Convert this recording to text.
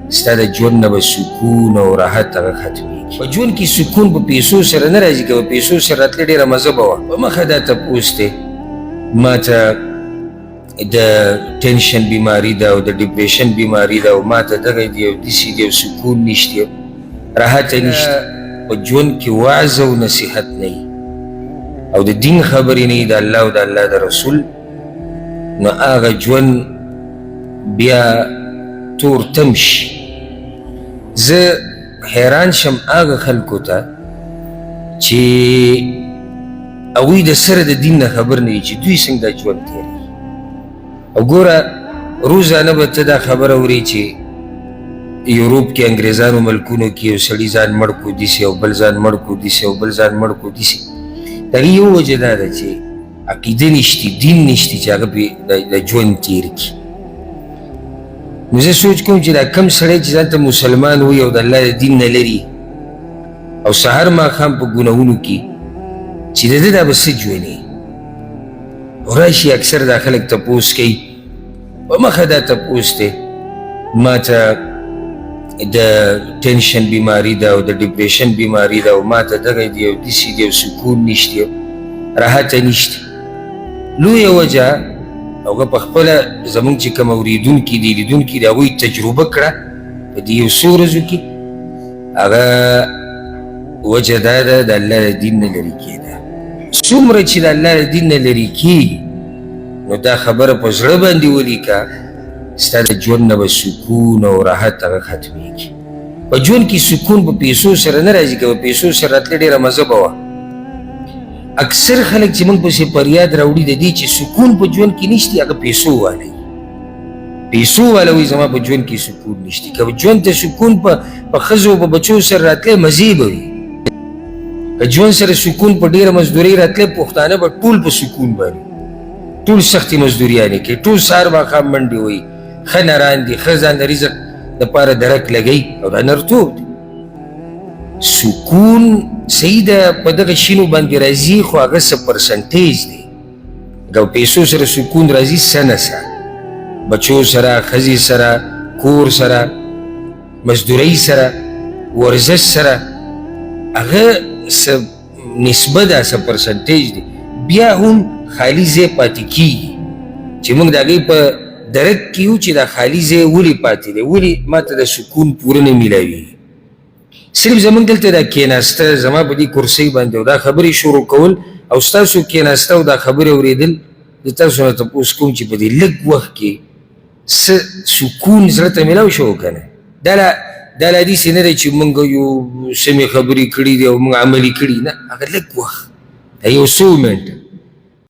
ستا د ژوند نه به سکون او راحت هغه ختمېږي. په ژوند کې سکون په پیسو سره نه راځي، که په پیسو سره راتلې ډېره مزه به وه. په مخه دا تپوس دی ما ته د ټینشن بیماري ده او د ډپریشن بیماري ده او ما ته دغه دی او داسې دی او سکون نشته، راحت نشته. په ژوند کې وعظ او نصیحت نه وي او د دین خبرې نه وي د الله او د الله د رسول، نو هغه ژوند بیا تور تم شي. زه حیران شم هغه خلکو ته چې هغوی د سره د دین نه خبر نه وي چې دوی څنګه دا ژوند تېروي. او ګوره روزانه به ته دا خبره اورې چې یوروپ کې انګریزانو ملکونو کې یو سړي ځان مړ کړو داسې او بل ځان مړ کړو داسې او بل ځان مړ کړو داسې. د هغې یو وجه دا ده چې عقیده نشتي، دین نشتي چې هغه پرې د ژوند تېر کړي. نو زه سوچ کوم چې دا کم سړی چې ځان ته مسلمان وي او د الله د دین نه لري او سهار ماښام په ګناهونو کې، چې د ده دا به څه ژوند وي. راشي اکثر دا خلک تپوس کوي، په مخه دا تپوس دی ما ته د ټینشن بیماري ده او د ډپریشن بیماري ده او ما ته دغه دی او داسې دی او سکون نشته، راحت نشته. لویه وجه هغه په خپله زموږ چې کوم اورېدونکي دي لیدونکي دي هغوی تجربه کړه په دې یو څو ورځو کې. هغه وجه دا ده د الله د دین نه لرې کېده. څومره چې د الله د دین نه لرې کېږي نو دا خبره په زړه باندې ولیکه، ستا د ژوند نه به سکون او راحت هغه ختمېږي. په ژوند کې سکون په پیسو سره نه راځي، که په پیسو سره راتلې ډېره مزه به وه. اکثر خلک چې موږ پسې فریاد راوړي د دې چې سکون په ژوند کې نشته، هغه پیسو والی. پیسو والا وایي زما په ژوند کې سکون نشته. که ژوند ته سکون په ښځو او په بچو سره راتلی مزې به وي. که ژوند سره سکون په ډېره مزدورۍ راتلی، پښتانه به ټول په سکون باندې، ټول سختې مزدوریانې کوي، ټول سهار ماښام منډې وهي، ښه نران دي، ښه ځان د رزق دپاره درک لګوي او دا نرتوب دی. سکون صحیح ده په دغه شینو باندې راځي، خو هغه څه پرسنټیج دی. که پیسو سره سکون راځي څه نه څه، بچو سره، ښځې سره، کور سره، مزدورۍ سره، ورزش سره، هغه څه نسبه ده، څه پرسنټیج دی. بیا هم خالي ځای پاتې کېږي چې موږ د هغې په درک کې یو چې دا خالي ځای ولې پاتې دی، ولې ما ته د سکون پوره نه میلاویږي. صرف زموږ دلته دا کېناسته زما په دې کرسۍ باندې او دا خبرې شروع کول او ستاسو کېناسته او دا خبرې اورېدل، زه تاسو نه تپوس کوم چې په دې لږ وخت کې څه سکون زړه ته میلاو شو که نه. دا لا داسې نه دی چې موږ یو سمې خبرې کړي دي او موږ عملي کړي، نه، هغه لږ وخت، یو څو منټه